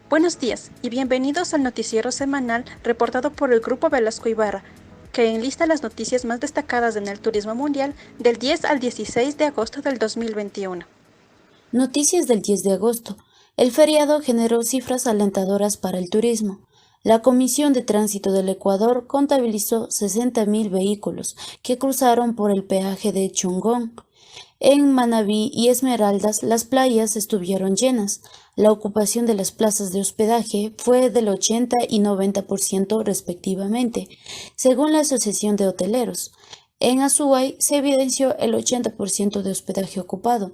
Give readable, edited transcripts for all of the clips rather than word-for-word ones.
Buenos días y bienvenidos al noticiero semanal reportado por el Grupo Velasco Ibarra, que enlista las noticias más destacadas en el turismo mundial del 10 al 16 de agosto del 2021. Noticias del 10 de agosto. El feriado generó cifras alentadoras para el turismo. La Comisión de Tránsito del Ecuador contabilizó 60.000 vehículos que cruzaron por el peaje de Chongón. En Manabí y Esmeraldas las playas estuvieron llenas. La ocupación de las plazas de hospedaje fue del 80 y 90% respectivamente, según la Asociación de Hoteleros. En Azuay se evidenció el 80% de hospedaje ocupado.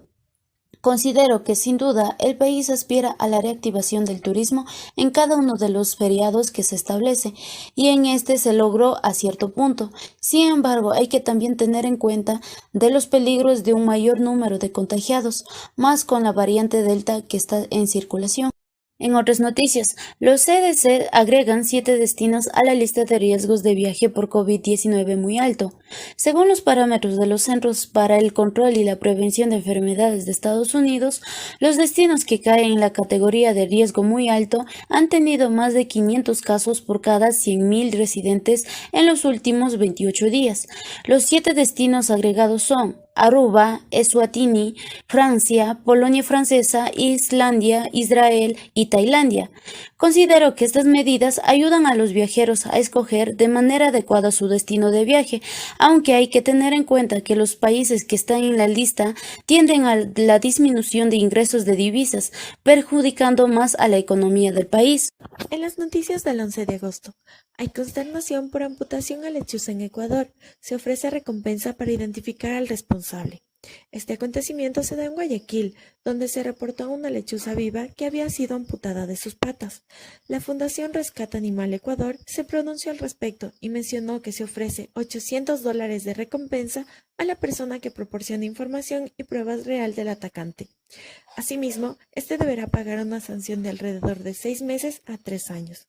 Considero que sin duda el país aspira a la reactivación del turismo en cada uno de los feriados que se establece y en este se logró a cierto punto. Sin embargo, hay que también tener en cuenta de los peligros de un mayor número de contagiados, más con la variante Delta que está en circulación. En otras noticias, los CDC agregan 7 destinos a la lista de riesgos de viaje por COVID-19 muy alto. Según los parámetros de los Centros para el Control y la Prevención de Enfermedades de Estados Unidos, los destinos que caen en la categoría de riesgo muy alto han tenido más de 500 casos por cada 100.000 residentes en los últimos 28 días. Los 7 destinos agregados son Aruba, Eswatini, Francia, Polonia Francesa, Islandia, Israel y Tailandia. Considero que estas medidas ayudan a los viajeros a escoger de manera adecuada su destino de viaje, aunque hay que tener en cuenta que los países que están en la lista tienden a la disminución de ingresos de divisas, perjudicando más a la economía del país. En las noticias del 11 de agosto, hay consternación por amputación a lechuza en Ecuador. Se ofrece recompensa para identificar al responsable. Este acontecimiento se da en Guayaquil, donde se reportó una lechuza viva que había sido amputada de sus patas. La Fundación Rescate Animal Ecuador se pronunció al respecto y mencionó que se ofrece $800 de recompensa a la persona que proporcione información y pruebas real del atacante. Asimismo, este deberá pagar una sanción de alrededor de 6 meses a 3 años.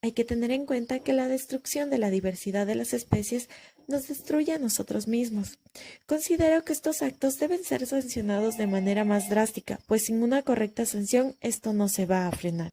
Hay que tener en cuenta que la destrucción de la diversidad de las especies nos destruye a nosotros mismos. Considero que estos actos deben ser sancionados de manera más drástica, pues sin una correcta sanción esto no se va a frenar.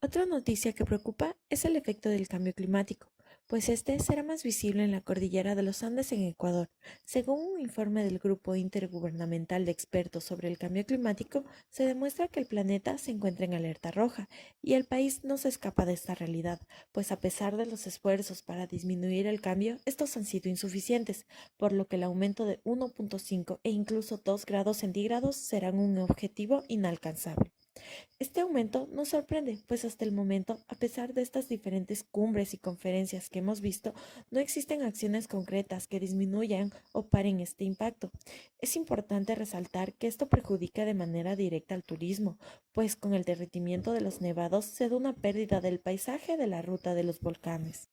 Otra noticia que preocupa es el efecto del cambio climático, pues este será más visible en la cordillera de los Andes en Ecuador. Según un informe del Grupo Intergubernamental de Expertos sobre el Cambio Climático, se demuestra que el planeta se encuentra en alerta roja y el país no se escapa de esta realidad, pues a pesar de los esfuerzos para disminuir el cambio, estos han sido insuficientes, por lo que el aumento de 1.5 e incluso 2 grados centígrados serán un objetivo inalcanzable. Este aumento nos sorprende, pues hasta el momento, a pesar de estas diferentes cumbres y conferencias que hemos visto, no existen acciones concretas que disminuyan o paren este impacto. Es importante resaltar que esto perjudica de manera directa al turismo, pues con el derretimiento de los nevados se da una pérdida del paisaje de la ruta de los volcanes.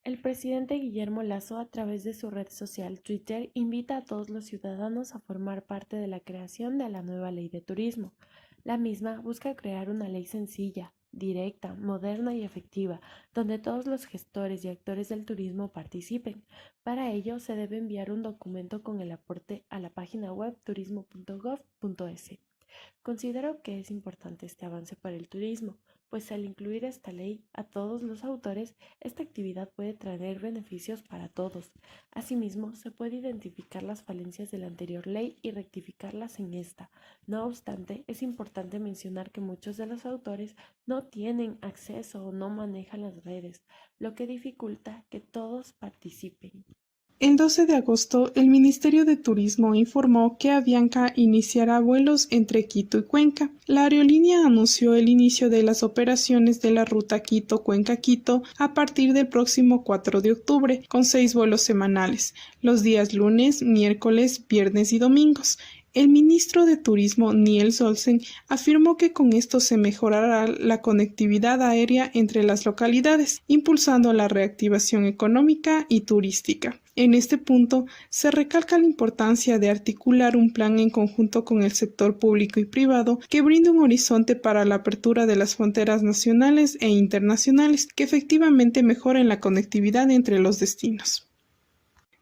El presidente Guillermo Lasso, a través de su red social Twitter, invita a todos los ciudadanos a formar parte de la creación de la nueva ley de turismo. La misma busca crear una ley sencilla, directa, moderna y efectiva, donde todos los gestores y actores del turismo participen. Para ello, se debe enviar un documento con el aporte a la página web turismo.gov.es. Considero que es importante este avance para el turismo, pues al incluir esta ley a todos los autores, esta actividad puede traer beneficios para todos. Asimismo, se puede identificar las falencias de la anterior ley y rectificarlas en esta. No obstante, es importante mencionar que muchos de los autores no tienen acceso o no manejan las redes, lo que dificulta que todos participen. El 12 de agosto, el Ministerio de Turismo informó que Avianca iniciará vuelos entre Quito y Cuenca. La aerolínea anunció el inicio de las operaciones de la ruta Quito-Cuenca-Quito a partir del próximo 4 de octubre, con 6 vuelos semanales, los días lunes, miércoles, viernes y domingos. El ministro de Turismo, Niels Olsen, afirmó que con esto se mejorará la conectividad aérea entre las localidades, impulsando la reactivación económica y turística. En este punto, se recalca la importancia de articular un plan en conjunto con el sector público y privado que brinde un horizonte para la apertura de las fronteras nacionales e internacionales que efectivamente mejoren la conectividad entre los destinos.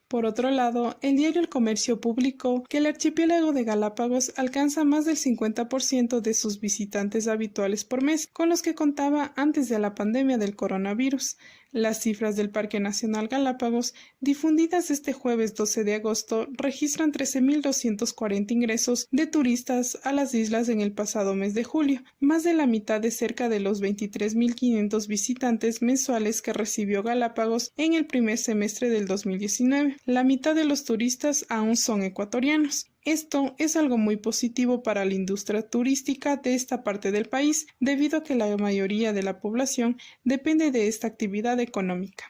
Por otro lado, el diario El Comercio publicó que el archipiélago de Galápagos alcanza más del 50% de sus visitantes habituales por mes, con los que contaba antes de la pandemia del coronavirus. Las cifras del Parque Nacional Galápagos, difundidas este jueves 12 de agosto, registran 13.240 ingresos de turistas a las islas en el pasado mes de julio, más de la mitad de cerca de los 23.500 visitantes mensuales que recibió Galápagos en el primer semestre del 2019. La mitad de los turistas aún son ecuatorianos. Esto es algo muy positivo para la industria turística de esta parte del país, debido a que la mayoría de la población depende de esta actividad económica.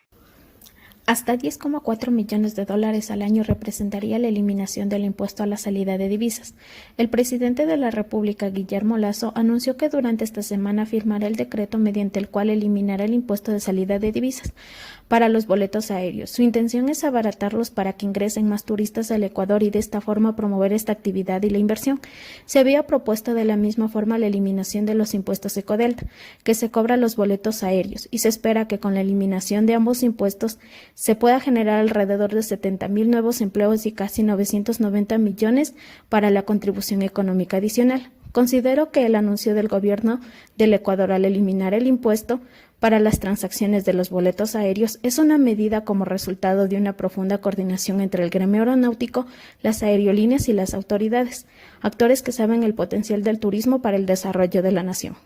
Hasta $10,4 millones al año representaría la eliminación del impuesto a la salida de divisas. El presidente de la República, Guillermo Lasso, anunció que durante esta semana firmará el decreto mediante el cual eliminará el impuesto de salida de divisas para los boletos aéreos. Su intención es abaratarlos para que ingresen más turistas al Ecuador y de esta forma promover esta actividad y la inversión. Se había propuesto de la misma forma la eliminación de los impuestos Ecodelta, que se cobra los boletos aéreos, y se espera que con la eliminación de ambos impuestos se pueda generar alrededor de 70.000 nuevos empleos y casi 990 millones para la contribución económica adicional. Considero que el anuncio del gobierno del Ecuador al eliminar el impuesto para las transacciones de los boletos aéreos es una medida como resultado de una profunda coordinación entre el gremio aeronáutico, las aerolíneas y las autoridades, actores que saben el potencial del turismo para el desarrollo de la nación.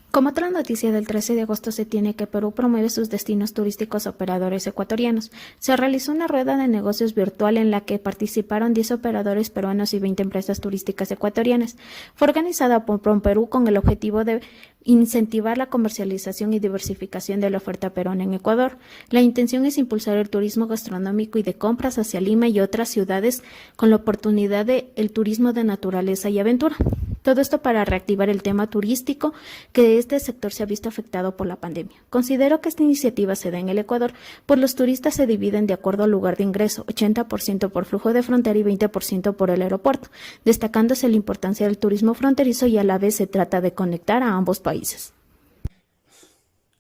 Como otra noticia del 13 de agosto se tiene que Perú promueve sus destinos turísticos a operadores ecuatorianos. Se realizó una rueda de negocios virtual en la que participaron 10 operadores peruanos y 20 empresas turísticas ecuatorianas. Fue organizada por PROMPERÚ con el objetivo de incentivar la comercialización y diversificación de la oferta peruana en Ecuador. La intención es impulsar el turismo gastronómico y de compras hacia Lima y otras ciudades con la oportunidad de el turismo de naturaleza y aventura. Todo esto para reactivar el tema turístico, que este sector se ha visto afectado por la pandemia. Considero que esta iniciativa se da en el Ecuador, pues los turistas se dividen de acuerdo al lugar de ingreso, 80% por flujo de frontera y 20% por el aeropuerto, destacándose la importancia del turismo fronterizo y a la vez se trata de conectar a ambos países.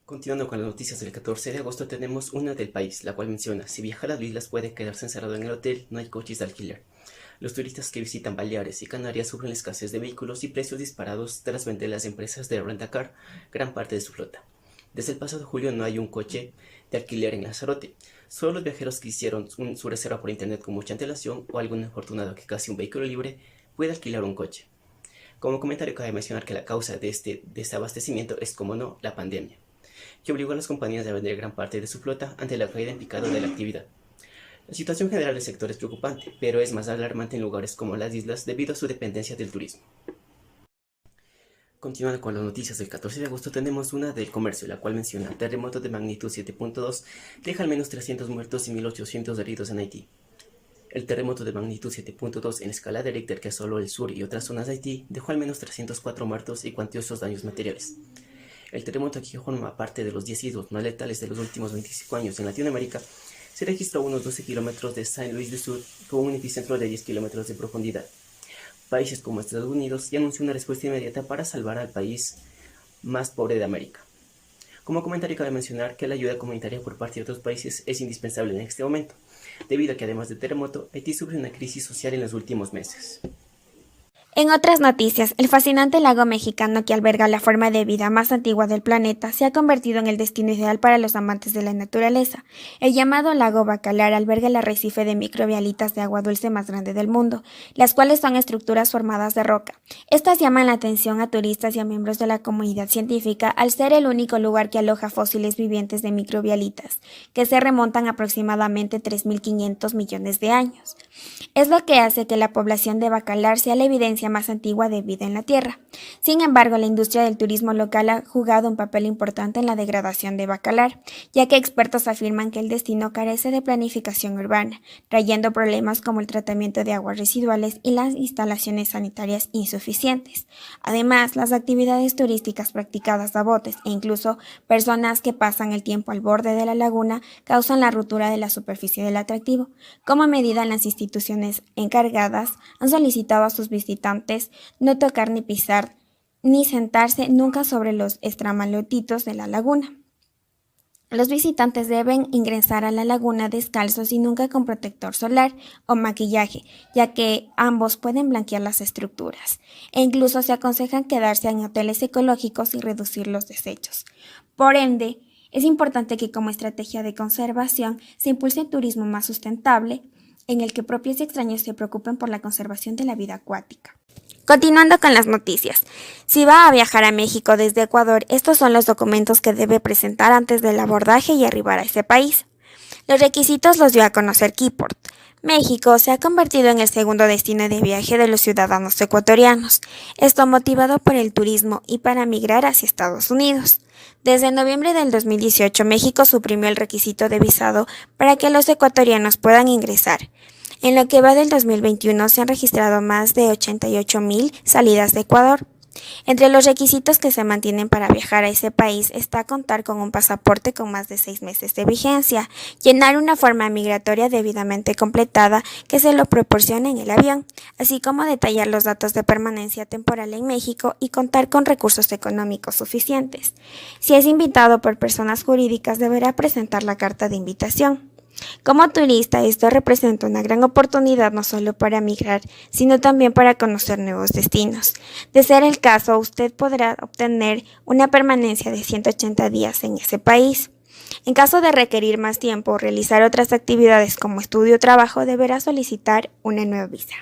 Continuando con las noticias del 14 de agosto, tenemos una del país, la cual menciona: si viajar a las islas puede quedarse encerrado en el hotel, no hay coches de alquiler. Los turistas que visitan Baleares y Canarias sufren la escasez de vehículos y precios disparados tras vender las empresas de rentacar gran parte de su flota. Desde el pasado julio no hay un coche de alquiler en Lanzarote. Solo los viajeros que hicieron su reserva por internet con mucha antelación o algún afortunado que casi un vehículo libre puede alquilar un coche. Como comentario cabe mencionar que la causa de este desabastecimiento es, como no, la pandemia, que obligó a las compañías a vender gran parte de su flota ante la caída en picado de la actividad. La situación general del sector es preocupante, pero es más alarmante en lugares como las islas debido a su dependencia del turismo. Continuando con las noticias del 14 de agosto, tenemos una del comercio, la cual menciona: terremoto de magnitud 7.2 deja al menos 300 muertos y 1.800 heridos en Haití. El terremoto de magnitud 7.2 en escala de Richter que asoló el sur y otras zonas de Haití dejó al menos 304 muertos y cuantiosos daños materiales. El terremoto, que forma parte de los 10 sismos más letales de los últimos 25 años en Latinoamérica, se registró a unos 12 kilómetros de Saint Louis du Sud con un epicentro de 10 kilómetros de profundidad. Países como Estados Unidos ya anunció una respuesta inmediata para salvar al país más pobre de América. Como comentario cabe mencionar que la ayuda comunitaria por parte de otros países es indispensable en este momento, debido a que además del terremoto, Haití sufre una crisis social en los últimos meses. En otras noticias, el fascinante lago mexicano que alberga la forma de vida más antigua del planeta se ha convertido en el destino ideal para los amantes de la naturaleza. El llamado lago Bacalar alberga el arrecife de microbialitas de agua dulce más grande del mundo, las cuales son estructuras formadas de roca. Estas llaman la atención a turistas y a miembros de la comunidad científica al ser el único lugar que aloja fósiles vivientes de microbialitas, que se remontan aproximadamente 3.500 millones de años. Es lo que hace que la población de Bacalar sea la evidencia más antigua de vida en la Tierra. Sin embargo, la industria del turismo local ha jugado un papel importante en la degradación de Bacalar, ya que expertos afirman que el destino carece de planificación urbana, trayendo problemas como el tratamiento de aguas residuales y las instalaciones sanitarias insuficientes. Además, las actividades turísticas practicadas a botes e incluso personas que pasan el tiempo al borde de la laguna causan la ruptura de la superficie del atractivo. Como medida, las instituciones encargadas han solicitado a sus visitantes no tocar ni pisar ni sentarse nunca sobre los estramalotitos de la laguna. Los visitantes deben ingresar a la laguna descalzos y nunca con protector solar o maquillaje, ya que ambos pueden blanquear las estructuras, e incluso se aconsejan quedarse en hoteles ecológicos y reducir los desechos. Por ende, es importante que como estrategia de conservación se impulse un turismo más sustentable, en el que propios y extraños se preocupen por la conservación de la vida acuática. Continuando con las noticias. Si va a viajar a México desde Ecuador, estos son los documentos que debe presentar antes del abordaje y arribar a ese país. Los requisitos los dio a conocer Keyport. México se ha convertido en el segundo destino de viaje de los ciudadanos ecuatorianos, esto motivado por el turismo y para migrar hacia Estados Unidos. Desde noviembre del 2018, México suprimió el requisito de visado para que los ecuatorianos puedan ingresar. En lo que va del 2021 se han registrado más de 88,000 salidas de Ecuador. Entre los requisitos que se mantienen para viajar a ese país está contar con un pasaporte con más de 6 meses de vigencia, llenar una forma migratoria debidamente completada que se lo proporcione en el avión, así como detallar los datos de permanencia temporal en México y contar con recursos económicos suficientes. Si es invitado por personas jurídicas, deberá presentar la carta de invitación. Como turista, esto representa una gran oportunidad no solo para migrar, sino también para conocer nuevos destinos. De ser el caso, usted podrá obtener una permanencia de 180 días en ese país. En caso de requerir más tiempo o realizar otras actividades como estudio o trabajo, deberá solicitar una nueva visa.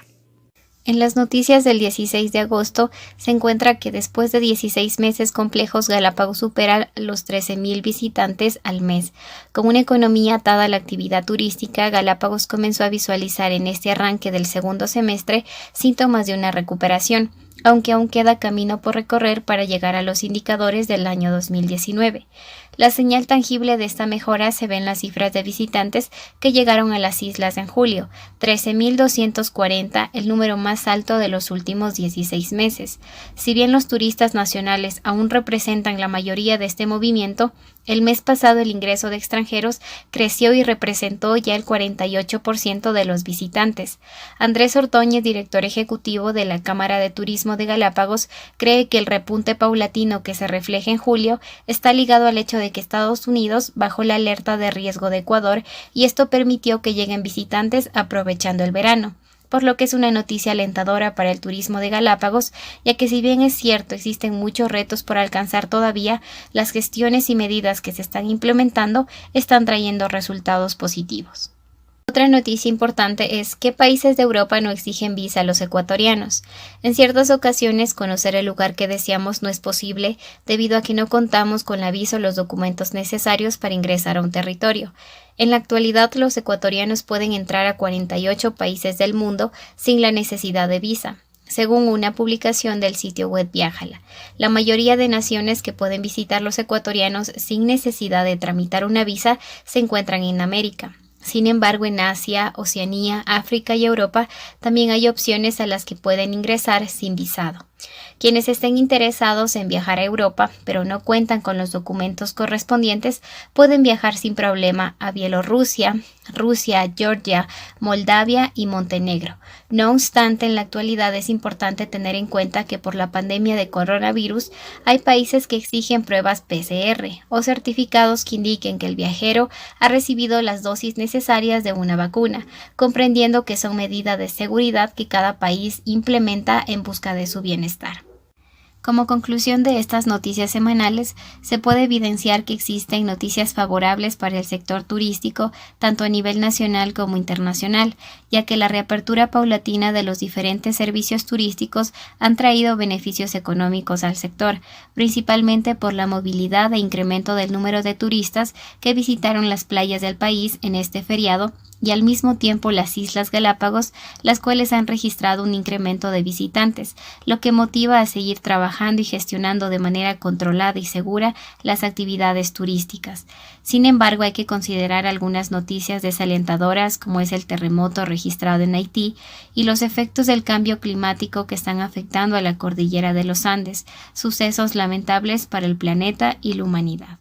En las noticias del 16 de agosto se encuentra que después de 16 meses complejos, Galápagos supera los 13,000 visitantes al mes. Con una economía atada a la actividad turística, Galápagos comenzó a visualizar en este arranque del segundo semestre síntomas de una recuperación, aunque aún queda camino por recorrer para llegar a los indicadores del año 2019. La señal tangible de esta mejora se ve en las cifras de visitantes que llegaron a las islas en julio, 13,240, el número más alto de los últimos 16 meses. Si bien los turistas nacionales aún representan la mayoría de este movimiento, el mes pasado el ingreso de extranjeros creció y representó ya el 48% de los visitantes. Andrés Ordóñez, director ejecutivo de la Cámara de Turismo de Galápagos, cree que el repunte paulatino que se refleja en julio está ligado al hecho de que Estados Unidos bajó la alerta de riesgo de Ecuador y esto permitió que lleguen visitantes aprovechando el verano, por lo que es una noticia alentadora para el turismo de Galápagos, ya que si bien es cierto existen muchos retos por alcanzar todavía, las gestiones y medidas que se están implementando están trayendo resultados positivos. Otra noticia importante es que países de Europa no exigen visa a los ecuatorianos. En ciertas ocasiones conocer el lugar que deseamos no es posible debido a que no contamos con la visa o los documentos necesarios para ingresar a un territorio. En la actualidad los ecuatorianos pueden entrar a 48 países del mundo sin la necesidad de visa, según una publicación del sitio web Viajala. La mayoría de naciones que pueden visitar los ecuatorianos sin necesidad de tramitar una visa se encuentran en América. Sin embargo, en Asia, Oceanía, África y Europa también hay opciones a las que pueden ingresar sin visado. Quienes estén interesados en viajar a Europa, pero no cuentan con los documentos correspondientes, pueden viajar sin problema a Bielorrusia, Rusia, Georgia, Moldavia y Montenegro. No obstante, en la actualidad es importante tener en cuenta que por la pandemia de coronavirus hay países que exigen pruebas PCR o certificados que indiquen que el viajero ha recibido las dosis necesarias de una vacuna, comprendiendo que son medidas de seguridad que cada país implementa en busca de su bienestar. Como conclusión de estas noticias semanales, se puede evidenciar que existen noticias favorables para el sector turístico, tanto a nivel nacional como internacional, ya que la reapertura paulatina de los diferentes servicios turísticos han traído beneficios económicos al sector, principalmente por la movilidad e incremento del número de turistas que visitaron las playas del país en este feriado, y al mismo tiempo las Islas Galápagos, las cuales han registrado un incremento de visitantes, lo que motiva a seguir trabajando y gestionando de manera controlada y segura las actividades turísticas. Sin embargo, hay que considerar algunas noticias desalentadoras, como es el terremoto registrado en Haití y los efectos del cambio climático que están afectando a la cordillera de los Andes, sucesos lamentables para el planeta y la humanidad.